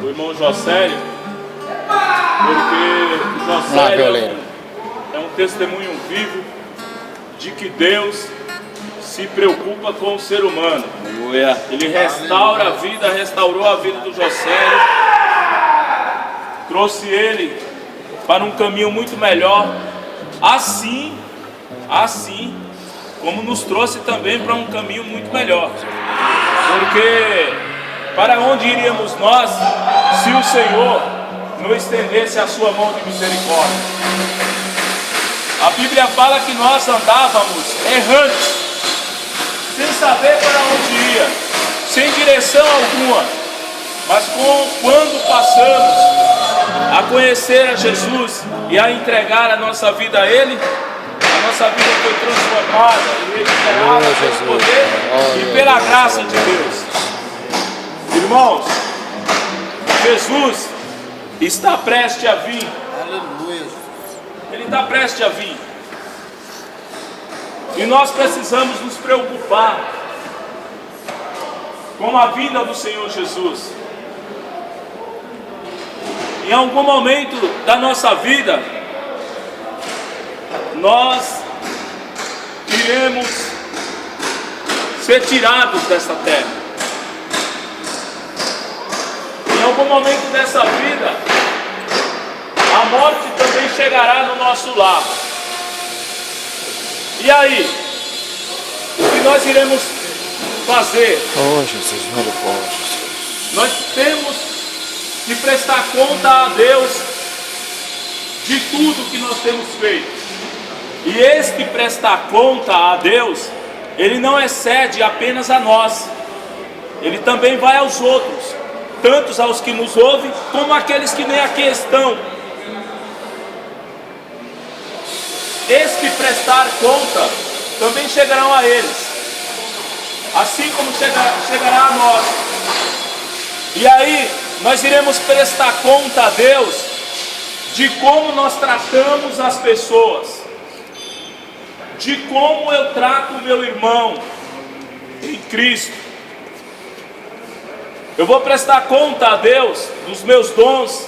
o irmão Jocélio, porque o Jocélio é um testemunho vivo de que Deus se preocupa com o ser humano. Ele restaura a vida, restaurou a vida do Jocélio, trouxe ele para um caminho muito melhor, assim como nos trouxe também para um caminho muito melhor. Porque para onde iríamos nós se o Senhor não estendesse a sua mão de misericórdia? A Bíblia fala que nós andávamos errantes, sem saber para onde ia, sem direção alguma. Mas quando passamos a conhecer a Jesus e a entregar a nossa vida a Ele, a nossa vida foi transformada e regenerada pelo poder e pela graça de Deus. Irmãos, Jesus está prestes a vir. Aleluia. Ele está prestes a vir. E nós precisamos nos preocupar com a vinda do Senhor Jesus. Em algum momento da nossa vida, nós iremos ser tirados dessa terra. Em algum momento dessa vida, a morte também chegará no nosso lar. E aí, o que nós iremos fazer? Oh, Jesus, Nós temos que prestar conta a Deus de tudo que nós temos feito. E este prestar conta a Deus, ele não excede apenas a nós, ele também vai aos outros, tantos aos que nos ouvem, como aqueles que nem aqui estão. Este prestar conta também chegarão a eles, assim como chegará a nós. E aí nós iremos prestar conta a Deus de como nós tratamos as pessoas, de como eu trato o meu irmão em Cristo. Eu vou prestar conta a Deus dos meus dons,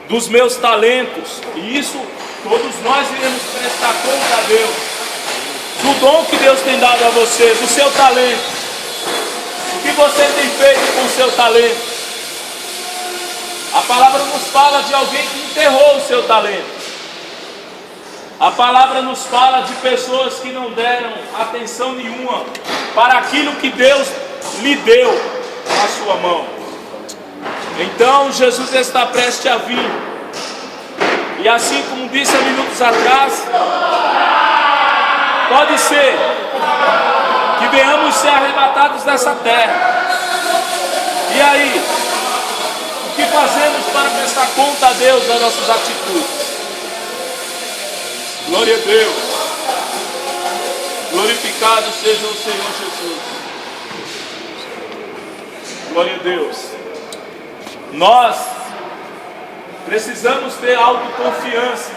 dos meus talentos, e isso todos nós iremos prestar conta a Deus, do dom que Deus tem dado a você, do seu talento, o que você tem feito com o seu talento. A palavra nos fala de alguém que enterrou o seu talento. A palavra nos fala de pessoas que não deram atenção nenhuma para aquilo que Deus lhe deu na sua mão. Então Jesus está prestes a vir. E assim como disse há minutos atrás, pode ser que venhamos ser arrebatados dessa terra. E aí, o que fazemos para prestar conta a Deus das nossas atitudes? Glória a Deus. Glorificado seja o Senhor Jesus. Glória a Deus. Nós precisamos ter autoconfiança.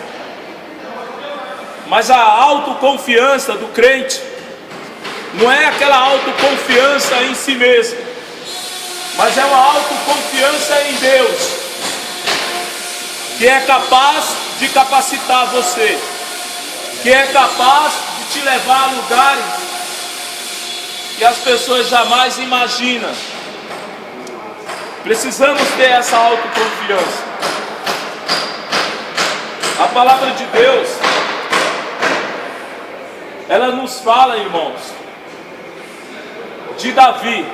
Mas a autoconfiança do crente não é aquela autoconfiança em si mesmo, mas é uma autoconfiança em Deus, que é capaz de capacitar você, que é capaz de te levar a lugares que as pessoas jamais imaginam. Precisamos ter essa autoconfiança. A palavra de Deus, ela nos fala, irmãos, de Davi.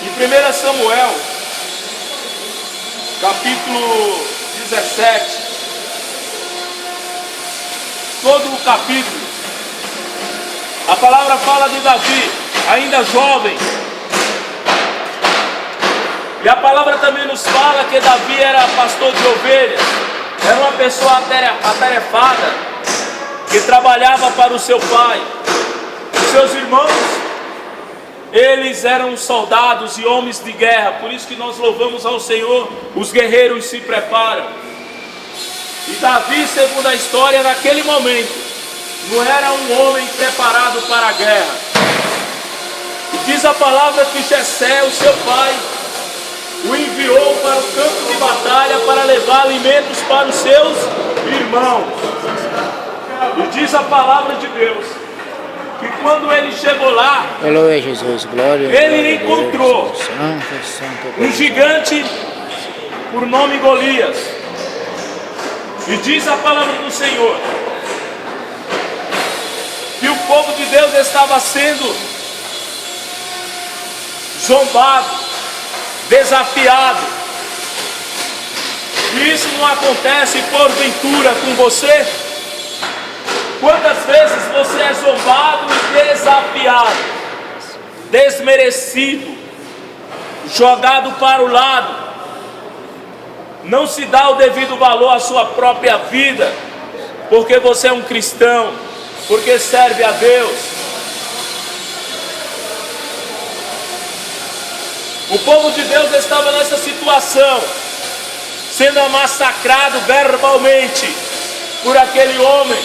Em 1 Samuel, capítulo 17, todo o capítulo, a palavra fala de Davi, ainda jovem. E a palavra também nos fala que Davi era pastor de ovelhas, era uma pessoa atarefada, que trabalhava para o seu pai. Os seus irmãos, eles eram soldados e homens de guerra, por isso que nós louvamos ao Senhor, os guerreiros se preparam. E Davi, segundo a história, naquele momento, não era um homem preparado para a guerra. Diz a palavra que Jessé, o seu pai, o enviou para o campo de batalha para levar alimentos para os seus irmãos. E diz a palavra de Deus que quando ele chegou lá, ele encontrou um gigante por nome Golias. E diz a palavra do Senhor que o povo de Deus estava sendo zombado, desafiado. E isso não acontece porventura com você? Quantas vezes você é zombado e desafiado, desmerecido, jogado para o lado, não se dá o devido valor à sua própria vida, porque você é um cristão, porque serve a Deus. O povo de Deus estava nessa situação, sendo massacrado verbalmente por aquele homem,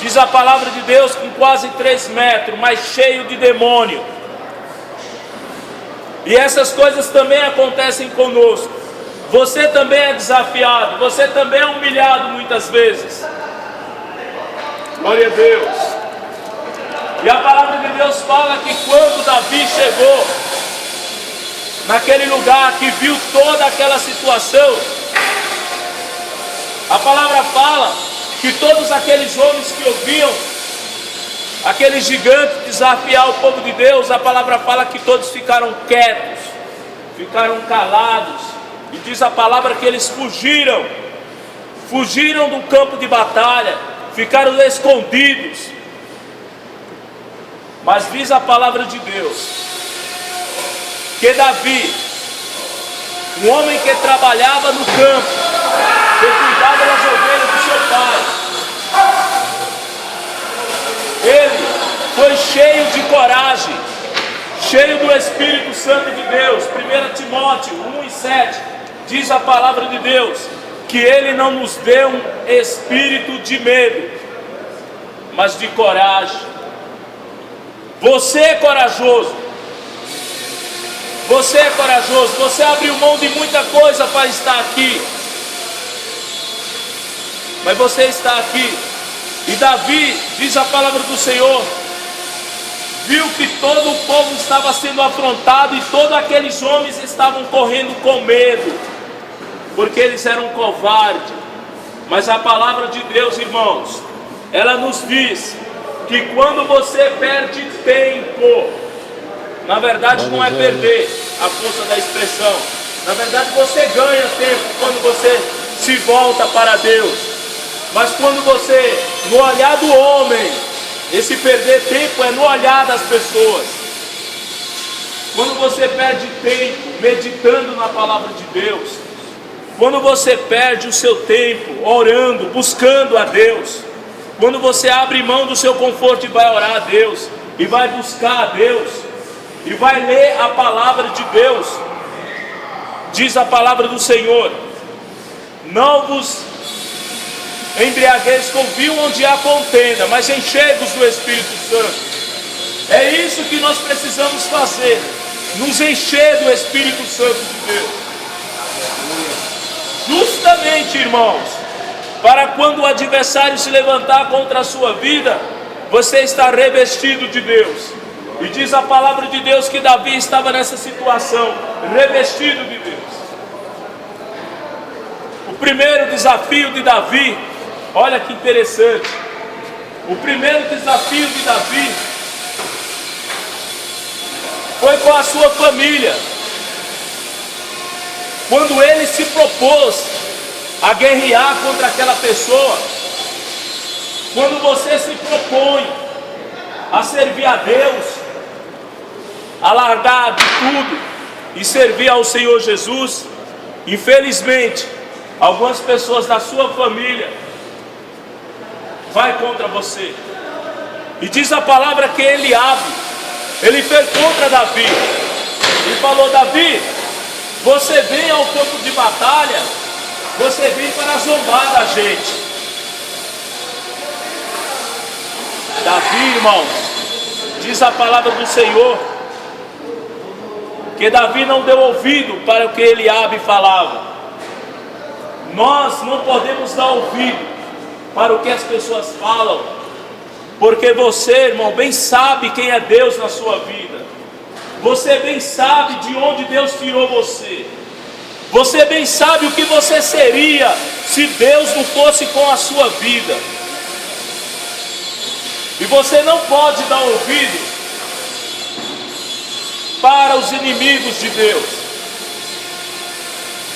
diz a palavra de Deus, com quase 3 metros, mas cheio de demônio. E essas coisas também acontecem conosco. Você também é desafiado, você também é humilhado muitas vezes. Glória a Deus. E a palavra de Deus fala que quando Davi chegou naquele lugar, que viu toda aquela situação, a palavra fala que todos aqueles homens que ouviam aquele gigante desafiar o povo de Deus, a palavra fala que todos ficaram quietos, ficaram calados. E diz a palavra que eles fugiram do campo de batalha, ficaram escondidos. Mas diz a palavra de Deus que Davi, um homem que trabalhava no campo, que cuidava das ovelhas do seu pai, ele foi cheio de coragem, cheio do Espírito Santo de Deus. 1 Timóteo 1:7 diz a palavra de Deus que ele não nos deu um espírito de medo, mas de coragem. Você é corajoso. Você é corajoso. Você abriu mão de muita coisa para estar aqui, mas você está aqui. E Davi, diz a palavra do Senhor, viu que todo o povo estava sendo afrontado e todos aqueles homens estavam correndo com medo, porque eles eram covardes. Mas a palavra de Deus, irmãos, ela nos diz que quando você perde tempo, na verdade não é perder a força da expressão, na verdade você ganha tempo quando você se volta para Deus. Mas quando você, no olhar do homem, esse perder tempo é no olhar das pessoas. Quando você perde tempo meditando na palavra de Deus, quando você perde o seu tempo orando, buscando a Deus, quando você abre mão do seu conforto e vai orar a Deus, e vai buscar a Deus, e vai ler a palavra de Deus, diz a palavra do Senhor: não vos embriagueis com vinho onde há contenda, mas enchei-vos do Espírito Santo. É isso que nós precisamos fazer, nos encher do Espírito Santo de Deus. Justamente, irmãos, para quando o adversário se levantar contra a sua vida, você está revestido de Deus. E diz a palavra de Deus que Davi estava nessa situação, revestido de Deus. O primeiro desafio de Davi, olha que interessante, o primeiro desafio de Davi foi com a sua família. Quando ele se propôs a guerrear contra aquela pessoa, quando você se propõe a servir a Deus, a largar de tudo e servir ao Senhor Jesus, infelizmente, algumas pessoas da sua família vai contra você. E diz a palavra que Eliabe, ele fez contra Davi e falou: Davi, você vem ao campo de batalha, você vem para zombar da gente. Davi, irmãos, diz a palavra do Senhor que Davi não deu ouvido para o que Eliabe falava. Nós não podemos dar ouvido para o que as pessoas falam, porque você, irmão, bem sabe quem é Deus na sua vida. Você bem sabe de onde Deus tirou você. Você bem sabe o que você seria se Deus não fosse com a sua vida. E você não pode dar ouvido para os inimigos de Deus.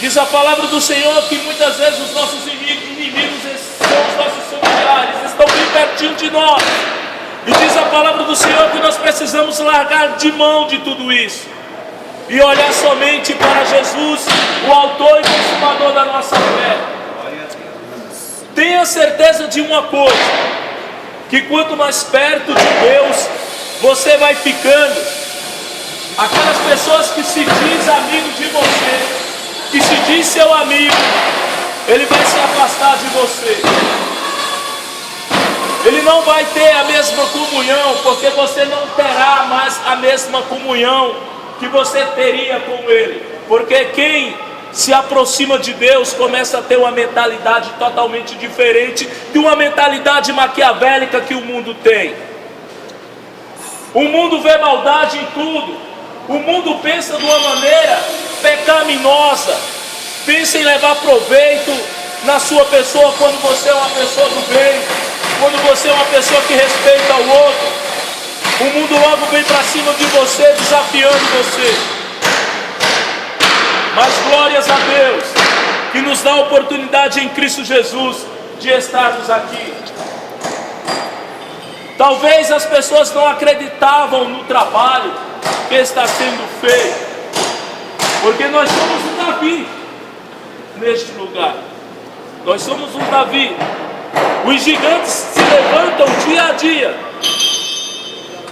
Diz a palavra do Senhor que muitas vezes os nossos inimigos são os nossos familiares, estão bem pertinho de nós. E diz a palavra do Senhor que nós precisamos largar de mão de tudo isso e olhar somente para Jesus, o autor e consumador da nossa fé. Tenha certeza de uma coisa, que quanto mais perto de Deus você vai ficando, aquelas pessoas que se diz amigo de você, que se diz seu amigo, ele vai se afastar de você. Ele não vai ter a mesma comunhão, porque você não terá mais a mesma comunhão que você teria com ele. Porque quem se aproxima de Deus começa a ter uma mentalidade totalmente diferente de uma mentalidade maquiavélica que o mundo tem. O mundo vê maldade em tudo. O mundo pensa de uma maneira pecaminosa, pensa em levar proveito na sua pessoa quando você é uma pessoa do bem, quando você é uma pessoa que respeita o outro. O mundo logo vem para cima de você, desafiando você. Mas glórias a Deus, que nos dá a oportunidade em Cristo Jesus de estarmos aqui. Talvez as pessoas não acreditavam no trabalho que está sendo feito, porque nós somos um Davi neste lugar. Nós somos um Davi. Os gigantes se levantam dia a dia,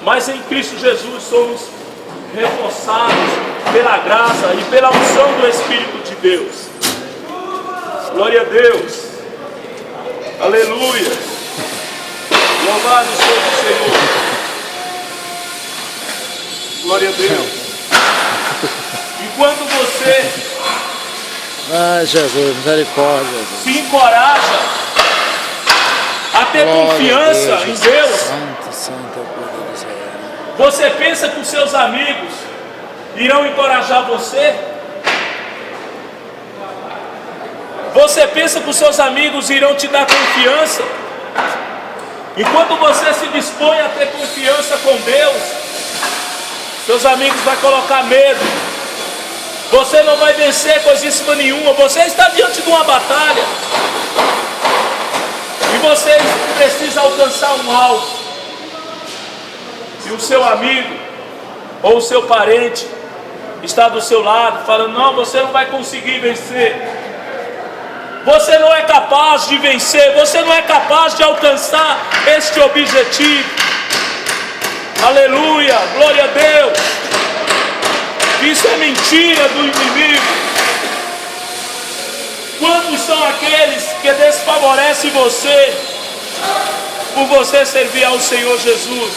mas em Cristo Jesus somos reforçados pela graça e pela unção do Espírito de Deus. Glória a Deus. Aleluia. Louvado seja o Senhor. Glória a Deus. Enquanto você Jesus, misericórdia. se encoraja a ter confiança em Deus, Santo, você pensa que os seus amigos irão encorajar você? Você pensa que os seus amigos irão te dar confiança? Enquanto você se dispõe a ter confiança com Deus, seus amigos vão colocar medo. Você não vai vencer coisíssima nenhuma. Você está diante de uma batalha e você precisa alcançar um alvo. E o seu amigo ou o seu parente está do seu lado falando: não, você não vai conseguir vencer. Você não é capaz de vencer. Você não é capaz de alcançar este objetivo. Aleluia, glória a Deus. Isso é mentira do inimigo. Quantos são aqueles que desfavorecem você por você servir ao Senhor Jesus,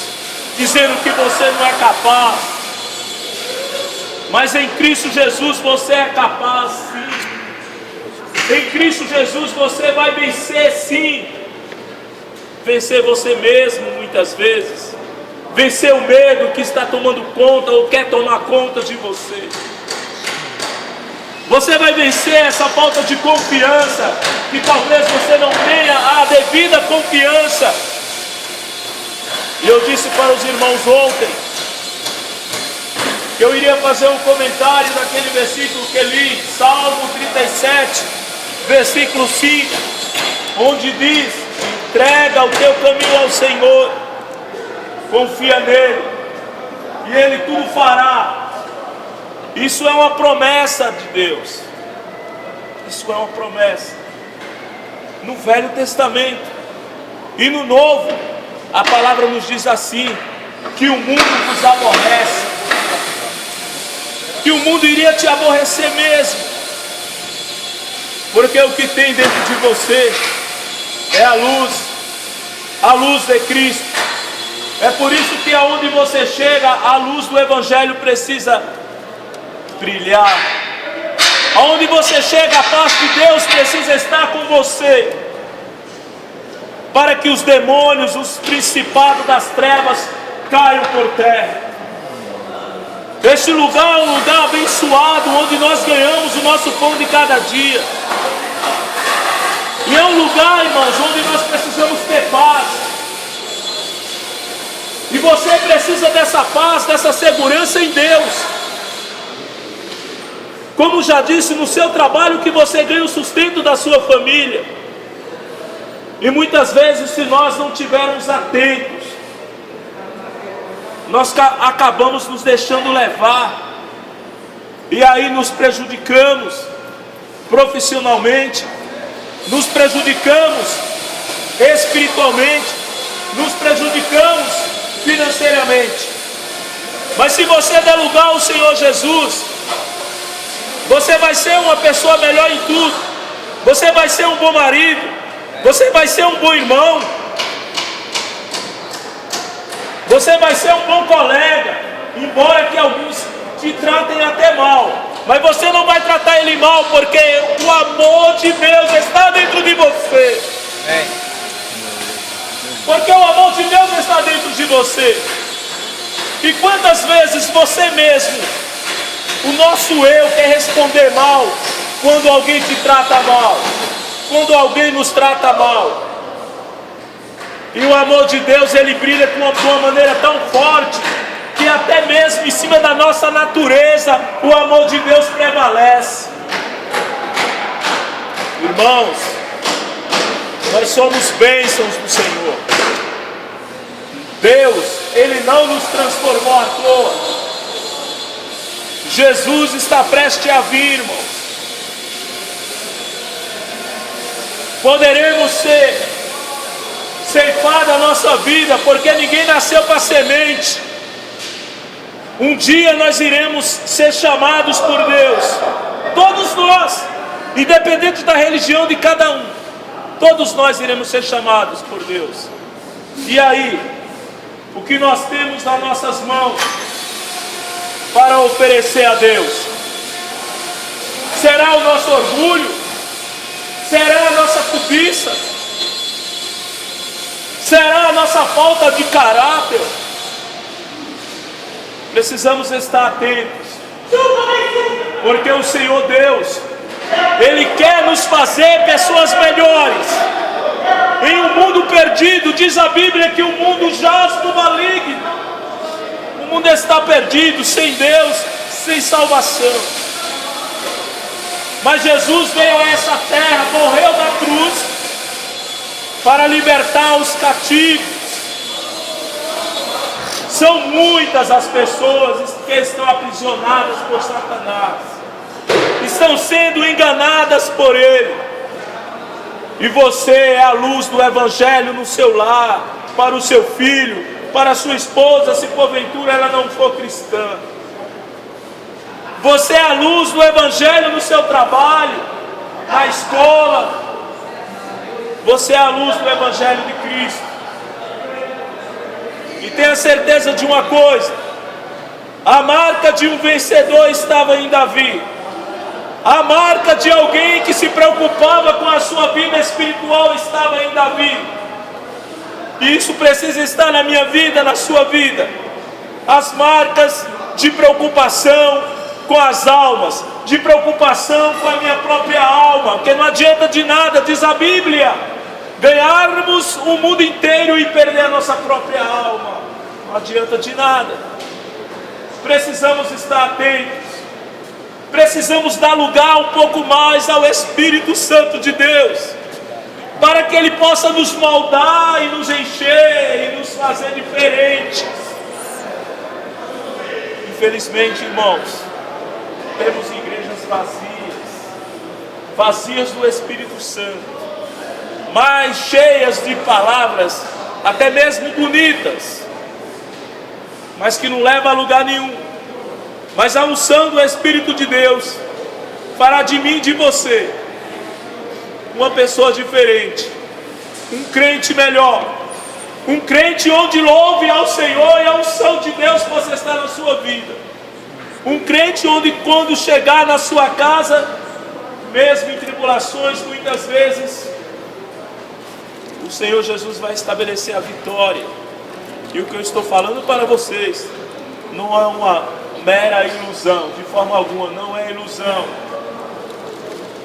dizendo que você não é capaz? Mas em Cristo Jesus você é capaz, sim. Em Cristo Jesus você vai vencer, sim. Vencer você mesmo muitas vezes. Vencer o medo que está tomando conta ou quer tomar conta de você. Você vai vencer essa falta de confiança, que talvez você não tenha a devida confiança. E eu disse para os irmãos ontem que eu iria fazer um comentário daquele versículo que li, Salmo 37, versículo 5, onde diz: entrega o teu caminho ao Senhor, confia nele, e ele tudo fará. Isso é uma promessa de Deus. Isso é uma promessa. No Velho Testamento e no Novo, a palavra nos diz assim: que o mundo vos aborrece, que o mundo iria te aborrecer mesmo, porque o que tem dentro de você é a luz de Cristo. É por isso que aonde você chega, a luz do Evangelho precisa brilhar. Aonde você chega, a paz de Deus precisa estar com você, para que os demônios, os principados das trevas caiam por terra. Este lugar é um lugar abençoado, onde nós ganhamos o nosso pão de cada dia. E é um lugar, irmãos, onde nós precisamos ter paz. E você precisa dessa paz, dessa segurança em Deus. Como já disse, no seu trabalho que você ganha o sustento da sua família. E muitas vezes, se nós não tivermos atentos, nós acabamos nos deixando levar. E aí nos prejudicamos profissionalmente, nos prejudicamos espiritualmente, nos prejudicamos financeiramente. Mas se você der lugar ao Senhor Jesus, você vai ser uma pessoa melhor em tudo. Você vai ser um bom marido, você vai ser um bom irmão, você vai ser um bom colega, embora que alguns te tratem até mal, mas você não vai tratar ele mal, porque o amor de Deus está dentro de você. Porque o amor de Deus está dentro de você. E quantas vezes você mesmo, o nosso eu, quer responder mal quando alguém te trata mal, quando alguém nos trata mal. E o amor de Deus, ele brilha de uma maneira tão forte, que até mesmo em cima da nossa natureza, o amor de Deus prevalece. Irmãos, nós somos bênçãos do Senhor. Deus, ele não nos transformou à toa. Jesus está prestes a vir, irmãos. Poderemos ceifar da nossa vida, porque ninguém nasceu para semente. Um dia nós iremos ser chamados por Deus, todos nós, independente da religião de cada um, todos nós iremos ser chamados por Deus. E aí, o que nós temos nas nossas mãos para oferecer a Deus? Será o nosso orgulho? Será a nossa cobiça? Será a nossa falta de caráter? Precisamos estar atentos, porque o Senhor Deus, ele quer nos fazer pessoas melhores. Em um mundo perdido, diz a Bíblia que o mundo jaz no maligno. O mundo está perdido, sem Deus, sem salvação. Mas Jesus veio a essa terra, morreu na cruz, para libertar os cativos. São muitas as pessoas que estão aprisionadas por Satanás, estão sendo enganadas por ele. E você é a luz do Evangelho no seu lar, para o seu filho, para a sua esposa, se porventura ela não for cristã. Você é a luz do Evangelho no seu trabalho, na escola. Você é a luz do Evangelho de Cristo. E tenha certeza de uma coisa: a marca de um vencedor estava em Davi. A marca de alguém que se preocupava com a sua vida espiritual estava em Davi. E isso precisa estar na minha vida, na sua vida. As marcas de preocupação com as almas, de preocupação com a minha própria alma, porque não adianta de nada, diz a Bíblia, ganharmos o mundo inteiro e perder a nossa própria alma. Não adianta de nada. Precisamos estar atentos. Precisamos dar lugar um pouco mais ao Espírito Santo de Deus, para que ele possa nos moldar e nos encher e nos fazer diferentes. Infelizmente, irmãos, temos igrejas vazias do Espírito Santo, mas cheias de palavras, até mesmo bonitas, mas que não levam a lugar nenhum. Mas a unção do Espírito de Deus fará de mim e de você uma pessoa diferente, um crente melhor, um crente onde louve ao Senhor e a unção de Deus possa estar na sua vida, Um crente onde quando chegar na sua casa, mesmo em tribulações, muitas vezes, o Senhor Jesus vai estabelecer a vitória. E o que eu estou falando para vocês não é uma mera ilusão, de forma alguma, não é ilusão.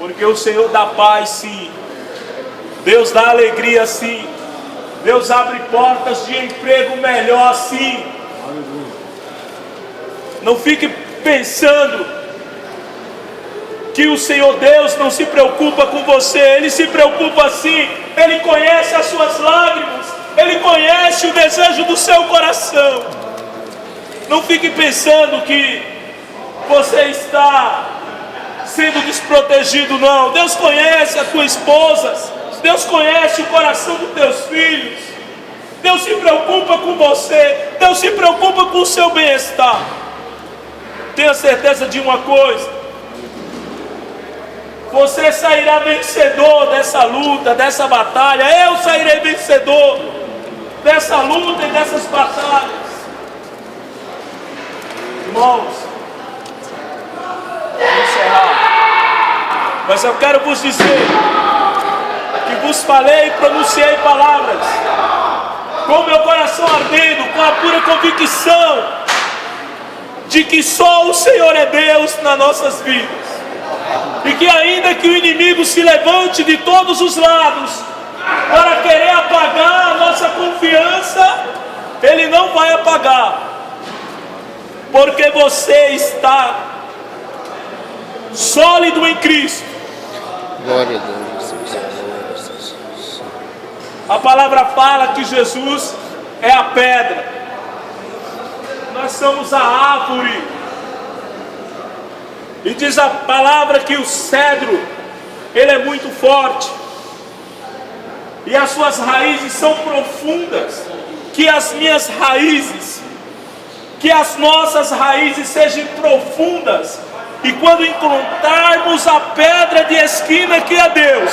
Porque o Senhor dá paz sim, Deus dá alegria sim, Deus abre portas de emprego melhor sim. Não fique pensando que o Senhor Deus não se preocupa com você. Ele se preocupa sim. Ele conhece as suas lágrimas, Ele conhece o desejo do seu coração. Não fique pensando que você está sendo desprotegido, não. Deus conhece as tuas esposas, Deus conhece o coração dos teus filhos. Deus se preocupa com você, Deus se preocupa com o seu bem-estar. Tenha certeza de uma coisa: você sairá vencedor dessa luta, dessa batalha. Eu sairei vencedor dessa luta e dessas batalhas. Irmãos, vou encerrar, mas eu quero vos dizer que vos falei e pronunciei palavras com meu coração ardendo, com a pura convicção de que só o Senhor é Deus nas nossas vidas. E que ainda que o inimigo se levante de todos os lados para querer apagar a nossa confiança, ele não vai apagar, porque você está sólido em Cristo. Glória a Deus. A palavra fala que Jesus é a pedra, nós somos a árvore. E diz a palavra que o cedro, ele é muito forte, e as suas raízes são profundas. Que as minhas raízes, que as nossas raízes sejam profundas, e quando encontrarmos a pedra de esquina que é Deus,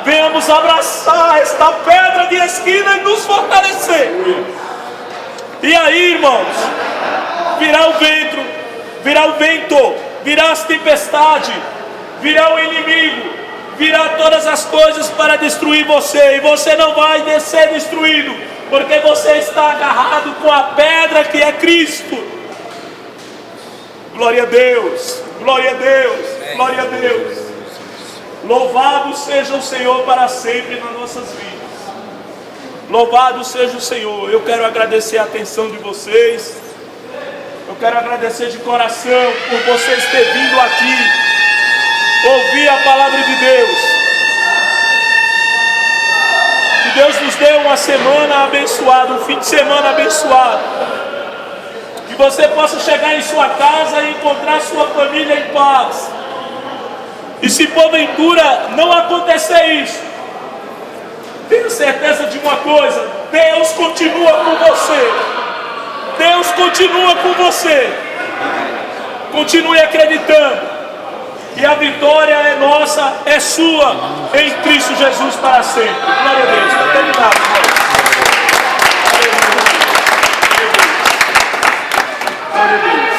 venhamos abraçar esta pedra de esquina e nos fortalecer. E aí, irmãos, virá o vento, virá as tempestades, virá o inimigo, virá todas as coisas para destruir você, e você não vai ser destruído, porque você está agarrado com a pedra que é Cristo. Glória a Deus, glória a Deus, glória a Deus. Louvado seja o Senhor para sempre nas nossas vidas. Louvado seja o Senhor. Eu quero agradecer a atenção de vocês. Eu quero agradecer de coração por vocês terem vindo aqui ouvir a palavra de Deus. Que Deus nos dê uma semana abençoada, um fim de semana abençoado. Que você possa chegar em sua casa e encontrar sua família em paz. E se porventura não acontecer isso, tenha certeza de uma coisa: Deus continua com você. Deus continua com você. Continue acreditando. E a vitória é nossa, é sua, em Cristo Jesus para sempre. Glória a Deus. Está terminado, irmão. Glória a Deus.